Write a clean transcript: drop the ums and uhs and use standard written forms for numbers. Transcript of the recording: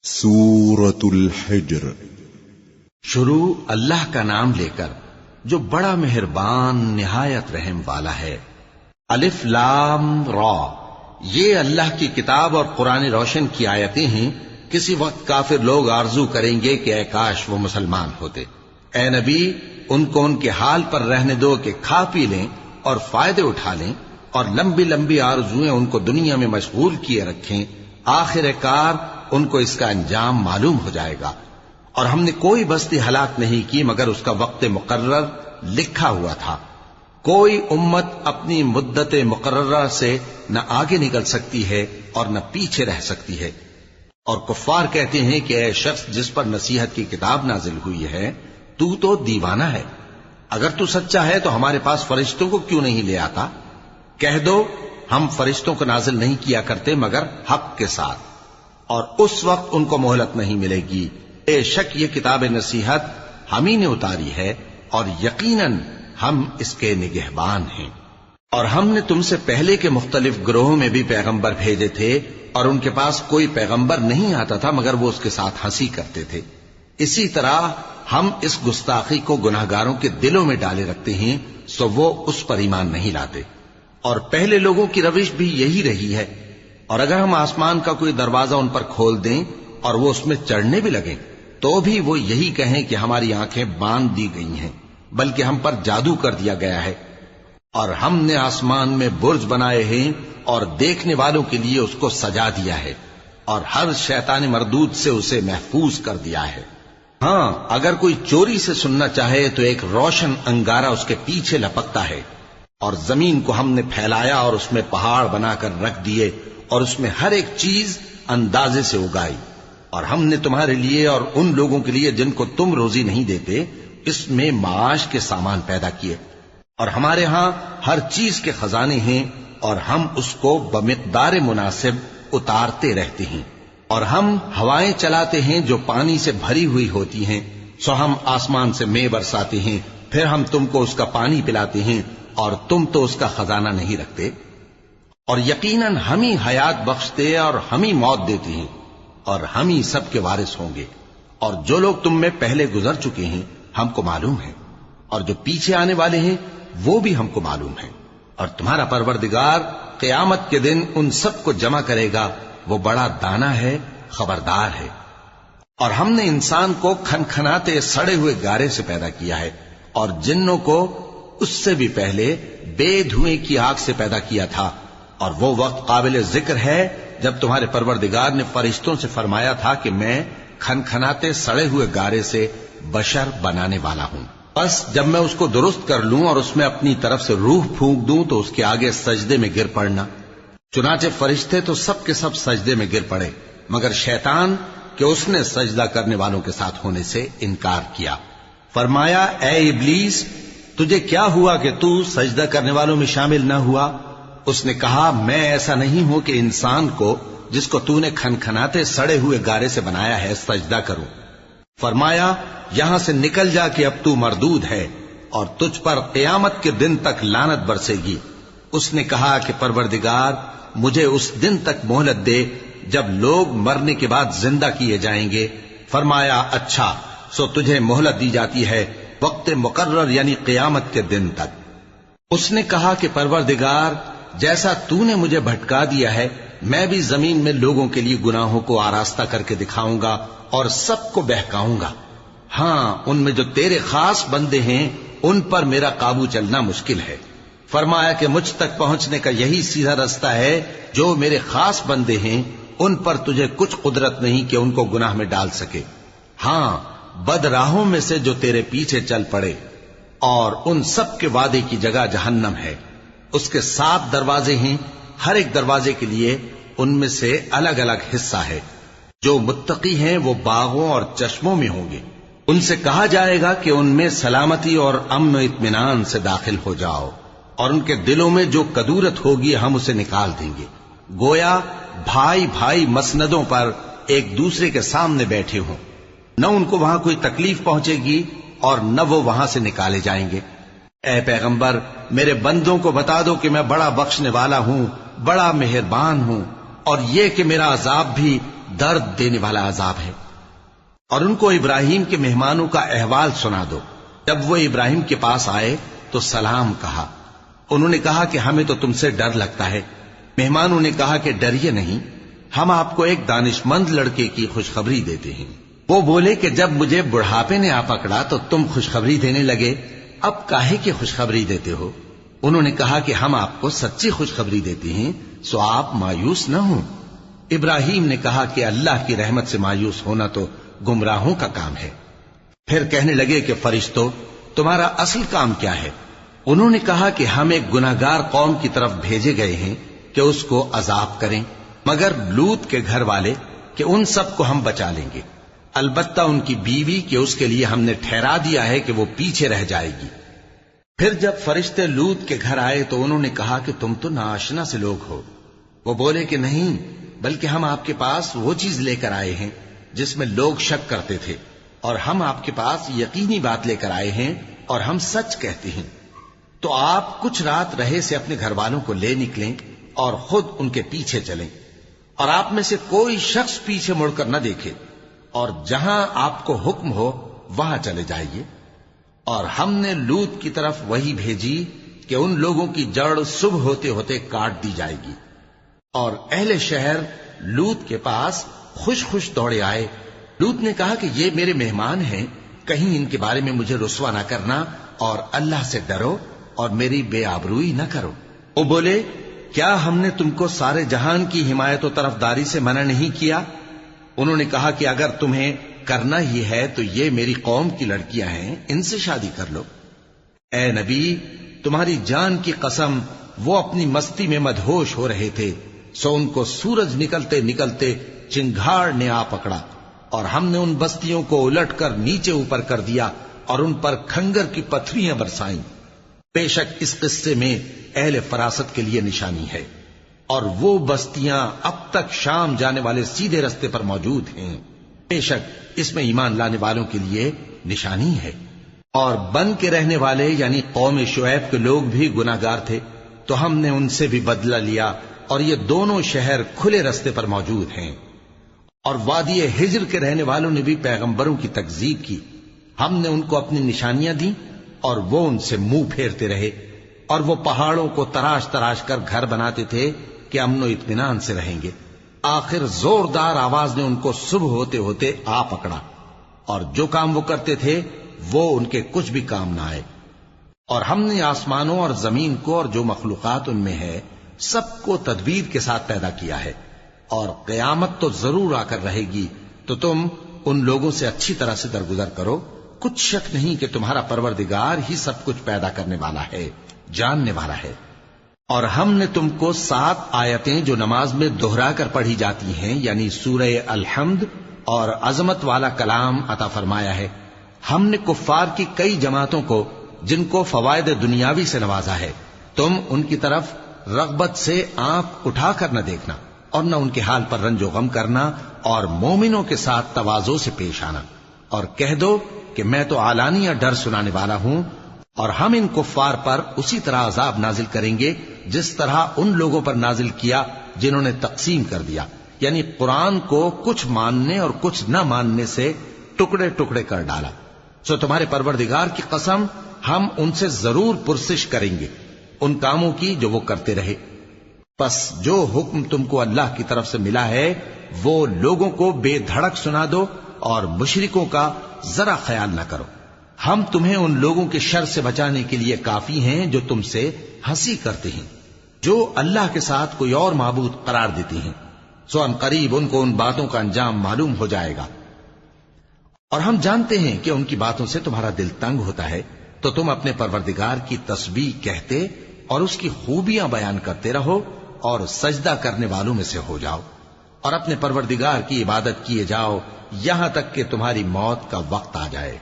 سورۃ الحجر۔ شروع اللہ کا نام لے کر جو بڑا مہربان نہایت رحم والا ہے۔ الف لام را، یہ اللہ کی کتاب اور قرآن روشن کی آیتیں ہیں۔ کسی وقت کافر لوگ آرزو کریں گے کہ اے کاش وہ مسلمان ہوتے۔ اے نبی، ان کو ان کے حال پر رہنے دو کہ کھا پی لیں اور فائدے اٹھا لیں، اور لمبی لمبی آرزویں ان کو دنیا میں مشغول کیے رکھیں۔ آخر کار ان کو اس کا انجام معلوم ہو جائے گا۔ اور ہم نے کوئی بستی ہلاک نہیں کی مگر اس کا وقت مقرر لکھا ہوا تھا۔ کوئی امت اپنی مدت مقررہ سے نہ آگے نکل سکتی ہے اور نہ پیچھے رہ سکتی ہے۔ اور کفار کہتے ہیں کہ اے شخص جس پر نصیحت کی کتاب نازل ہوئی ہے، تو دیوانہ ہے۔ اگر تو سچا ہے تو ہمارے پاس فرشتوں کو کیوں نہیں لے آتا؟ کہہ دو ہم فرشتوں کو نازل نہیں کیا کرتے مگر حق کے ساتھ، اور اس وقت ان کو مہلت نہیں ملے گی۔ بے شک یہ کتاب نصیحت ہم ہی نے اتاری ہے، اور یقیناً ہم اس کے نگہبان ہیں۔ اور ہم نے تم سے پہلے کے مختلف گروہوں میں بھی پیغمبر بھیجے تھے، اور ان کے پاس کوئی پیغمبر نہیں آتا تھا مگر وہ اس کے ساتھ ہنسی کرتے تھے۔ اسی طرح ہم اس گستاخی کو گناہگاروں کے دلوں میں ڈالے رکھتے ہیں، سو وہ اس پر ایمان نہیں لاتے۔ اور پہلے لوگوں کی روش بھی یہی رہی ہے۔ اور اگر ہم آسمان کا کوئی دروازہ ان پر کھول دیں اور وہ اس میں چڑھنے بھی لگیں تو بھی وہ یہی کہیں کہ ہماری آنکھیں باندھ دی گئی ہیں، بلکہ ہم پر جادو کر دیا گیا ہے۔ اور ہم نے آسمان میں برج بنائے ہیں اور دیکھنے والوں کے لیے اس کو سجا دیا ہے، اور ہر شیطان مردود سے اسے محفوظ کر دیا ہے۔ ہاں، اگر کوئی چوری سے سننا چاہے تو ایک روشن انگارہ اس کے پیچھے لپکتا ہے۔ اور زمین کو ہم نے پھیلایا اور اس میں پہاڑ بنا کر رکھ دیے، اور اس میں ہر ایک چیز اندازے سے اگائی۔ اور ہم نے تمہارے لیے اور ان لوگوں کے لیے جن کو تم روزی نہیں دیتے اس میں معاش کے سامان پیدا کیے۔ اور ہمارے ہاں ہر چیز کے خزانے ہیں، اور ہم اس کو بمقدار مناسب اتارتے رہتے ہیں۔ اور ہم ہوائیں چلاتے ہیں جو پانی سے بھری ہوئی ہوتی ہیں، سو ہم آسمان سے مے برساتے ہیں، پھر ہم تم کو اس کا پانی پلاتے ہیں، اور تم تو اس کا خزانہ نہیں رکھتے۔ اور یقیناً ہم ہی حیات بخشتے اور ہم ہی موت دیتے ہیں، اور ہم ہی سب کے وارث ہوں گے۔ اور جو لوگ تم میں پہلے گزر چکے ہیں ہم کو معلوم ہے، اور جو پیچھے آنے والے ہیں وہ بھی ہم کو معلوم ہے۔ اور تمہارا پروردگار قیامت کے دن ان سب کو جمع کرے گا، وہ بڑا دانا ہے، خبردار ہے۔ اور ہم نے انسان کو کھنکھناتے سڑے ہوئے گارے سے پیدا کیا ہے، اور جنوں کو اس سے بھی پہلے بے دھوئیں کی آگ سے پیدا کیا تھا۔ اور وہ وقت قابل ذکر ہے جب تمہارے پروردگار نے فرشتوں سے فرمایا تھا کہ میں کھنکھناتے سڑے ہوئے گارے سے بشر بنانے والا ہوں، بس جب میں اس کو درست کر لوں اور اس میں اپنی طرف سے روح پھونک دوں تو اس کے آگے سجدے میں گر پڑنا۔ چنانچہ فرشتے تو سب کے سب سجدے میں گر پڑے مگر شیطان کہ اس نے سجدہ کرنے والوں کے ساتھ ہونے سے انکار کیا۔ فرمایا اے ابلیس، تجھے کیا ہوا کہ تو سجدہ کرنے والوں میں شامل نہ ہوا؟ اس نے کہا میں ایسا نہیں ہوں کہ انسان کو جس کو تو نے کھنکھناتے سڑے ہوئے گارے سے بنایا ہے سجدہ کروں۔ فرمایا یہاں سے نکل جا کہ اب تو مردود ہے، اور تجھ پر قیامت کے دن تک لعنت برسے گی۔ اس نے کہا کہ پروردگار مجھے اس دن تک مہلت دے جب لوگ مرنے کے بعد زندہ کیے جائیں گے۔ فرمایا اچھا، سو تجھے مہلت دی جاتی ہے وقت مقرر یعنی قیامت کے دن تک۔ اس نے کہا کہ پروردگار جیسا تو نے مجھے بھٹکا دیا ہے میں بھی زمین میں لوگوں کے لیے گناہوں کو آراستہ کر کے دکھاؤں گا اور سب کو بہکاؤں گا۔ ہاں، ان میں جو تیرے خاص بندے ہیں ان پر میرا قابو چلنا مشکل ہے۔ فرمایا کہ مجھ تک پہنچنے کا یہی سیدھا رستہ ہے، جو میرے خاص بندے ہیں ان پر تجھے کچھ قدرت نہیں کہ ان کو گناہ میں ڈال سکے۔ ہاں، بد راہوں میں سے جو تیرے پیچھے چل پڑے، اور ان سب کے وعدے کی جگہ جہنم ہے۔ اس کے 7 دروازے ہیں، ہر ایک دروازے کے لیے ان میں سے الگ الگ حصہ ہے۔ جو متقی ہیں وہ باغوں اور چشموں میں ہوں گے۔ ان سے کہا جائے گا کہ ان میں سلامتی اور امن و اطمینان سے داخل ہو جاؤ، اور ان کے دلوں میں جو کدورت ہوگی ہم اسے نکال دیں گے، گویا بھائی بھائی مسندوں پر ایک دوسرے کے سامنے بیٹھے ہوں۔ نہ ان کو وہاں کوئی تکلیف پہنچے گی اور نہ وہ وہاں سے نکالے جائیں گے۔ اے پیغمبر میرے بندوں کو بتا دو کہ میں بڑا بخشنے والا ہوں، بڑا مہربان ہوں، اور یہ کہ میرا عذاب بھی درد دینے والا عذاب ہے۔ اور ان کو ابراہیم کے مہمانوں کا احوال سنا دو۔ جب وہ ابراہیم کے پاس آئے تو سلام کہا۔ انہوں نے کہا کہ ہمیں تو تم سے ڈر لگتا ہے۔ مہمانوں نے کہا کہ ڈریے نہیں، ہم آپ کو ایک دانشمند لڑکے کی خوشخبری دیتے ہیں۔ وہ بولے کہ جب مجھے بڑھاپے نے آ پکڑا تو تم خوشخبری دینے لگے، اب کاہے کی خوشخبری دیتے ہو؟ انہوں نے کہا کہ ہم آپ کو سچی خوشخبری دیتے ہیں، سو آپ مایوس نہ ہوں۔ ابراہیم نے کہا کہ اللہ کی رحمت سے مایوس ہونا تو گمراہوں کا کام ہے۔ پھر کہنے لگے کہ فرشتوں، تمہارا اصل کام کیا ہے؟ انہوں نے کہا کہ ہم ایک گناہگار قوم کی طرف بھیجے گئے ہیں کہ اس کو عذاب کریں، مگر لوط کے گھر والے کہ ان سب کو ہم بچا لیں گے، البتہ ان کی بیوی کہ اس کے لیے ہم نے ٹھہرا دیا ہے کہ وہ پیچھے رہ جائے گی۔ پھر جب فرشتے لوط کے گھر آئے تو انہوں نے کہا کہ تم تو ناآشنا سے لوگ ہو۔ وہ بولے کہ نہیں، بلکہ ہم آپ کے پاس وہ چیز لے کر آئے ہیں جس میں لوگ شک کرتے تھے، اور ہم آپ کے پاس یقینی بات لے کر آئے ہیں اور ہم سچ کہتے ہیں۔ تو آپ کچھ رات رہے سے اپنے گھر والوں کو لے نکلیں اور خود ان کے پیچھے چلیں، اور آپ میں سے کوئی شخص پیچھے مڑ کر نہ دیکھے، اور جہاں آپ کو حکم ہو وہاں چلے جائیے۔ اور ہم نے لوط کی طرف وہی بھیجی کہ ان لوگوں کی جڑ صبح ہوتے ہوتے کاٹ دی جائے گی۔ اور اہل شہر لوط کے پاس خوش خوش دوڑے آئے۔ لوط نے کہا کہ یہ میرے مہمان ہیں، کہیں ان کے بارے میں مجھے رسوا نہ کرنا، اور اللہ سے ڈرو اور میری بے آبروئی نہ کرو۔ وہ بولے، کیا ہم نے تم کو سارے جہان کی حمایت و طرفداری سے منع نہیں کیا؟ انہوں نے کہا کہ اگر تمہیں کرنا ہی ہے تو یہ میری قوم کی لڑکیاں ہیں، ان سے شادی کر لو۔ اے نبی، تمہاری جان کی قسم، وہ اپنی مستی میں مدہوش ہو رہے تھے، سو ان کو سورج نکلتے نکلتے چنگھاڑ نے آ پکڑا، اور ہم نے ان بستیوں کو الٹ کر نیچے اوپر کر دیا اور ان پر کھنگر کی پتھریاں برسائیں۔ بے شک اس قصے میں اہل فراست کے لیے نشانی ہے، اور وہ بستیاں اب تک شام جانے والے سیدھے رستے پر موجود ہیں۔ بے شک اس میں ایمان لانے والوں کے لیے نشانی ہے۔ اور بن کے رہنے والے یعنی قوم شعیب کے لوگ بھی گناہگار تھے، تو ہم نے ان سے بھی بدلہ لیا، اور یہ دونوں شہر کھلے رستے پر موجود ہیں۔ اور وادی ہجر کے رہنے والوں نے بھی پیغمبروں کی تکذیب کی، ہم نے ان کو اپنی نشانیاں دی اور وہ ان سے منہ پھیرتے رہے، اور وہ پہاڑوں کو تراش تراش کر گھر بناتے تھے کہ امن و اطمینان سے رہیں گے۔ آخر زوردار آواز نے ان کو صبح ہوتے ہوتے آ پکڑا، اور جو کام وہ کرتے تھے وہ ان کے کچھ بھی کام نہ آئے۔ اور ہم نے آسمانوں اور زمین کو اور جو مخلوقات ان میں ہے سب کو تدبیر کے ساتھ پیدا کیا ہے، اور قیامت تو ضرور آ کر رہے گی، تو تم ان لوگوں سے اچھی طرح سے درگزر کرو۔ کچھ شک نہیں کہ تمہارا پروردگار ہی سب کچھ پیدا کرنے والا ہے، جاننے والا ہے۔ اور ہم نے تم کو 7 آیتیں جو نماز میں دہرا کر پڑھی جاتی ہیں، یعنی سورہ الحمد اور عظمت والا کلام عطا فرمایا ہے۔ ہم نے کفار کی کئی جماعتوں کو جن کو فوائد دنیاوی سے نوازا ہے، تم ان کی طرف رغبت سے آنکھ اٹھا کر نہ دیکھنا، اور نہ ان کے حال پر رنج و غم کرنا، اور مومنوں کے ساتھ تواضع سے پیش آنا، اور کہہ دو کہ میں تو اعلانیہ ڈر سنانے والا ہوں، اور ہم ان کفار پر اسی طرح عذاب نازل کریں گے جس طرح ان لوگوں پر نازل کیا جنہوں نے تقسیم کر دیا، یعنی قرآن کو کچھ ماننے اور کچھ نہ ماننے سے ٹکڑے ٹکڑے کر ڈالا۔ سو تمہارے پروردگار کی قسم، ہم ان سے ضرور پرسش کریں گے ان کاموں کی جو وہ کرتے رہے۔ پس جو حکم تم کو اللہ کی طرف سے ملا ہے وہ لوگوں کو بے دھڑک سنا دو، اور مشرکوں کا ذرا خیال نہ کرو۔ ہم تمہیں ان لوگوں کے شر سے بچانے کے لیے کافی ہیں جو تم سے ہنسی کرتے ہیں، جو اللہ کے ساتھ کوئی اور معبود قرار دیتے ہیں، سو ان قریب ان کو ان باتوں کا انجام معلوم ہو جائے گا۔ اور ہم جانتے ہیں کہ ان کی باتوں سے تمہارا دل تنگ ہوتا ہے، تو تم اپنے پروردگار کی تسبیح کہتے اور اس کی خوبیاں بیان کرتے رہو، اور سجدہ کرنے والوں میں سے ہو جاؤ، اور اپنے پروردگار کی عبادت کیے جاؤ یہاں تک کہ تمہاری موت کا وقت آ جائے۔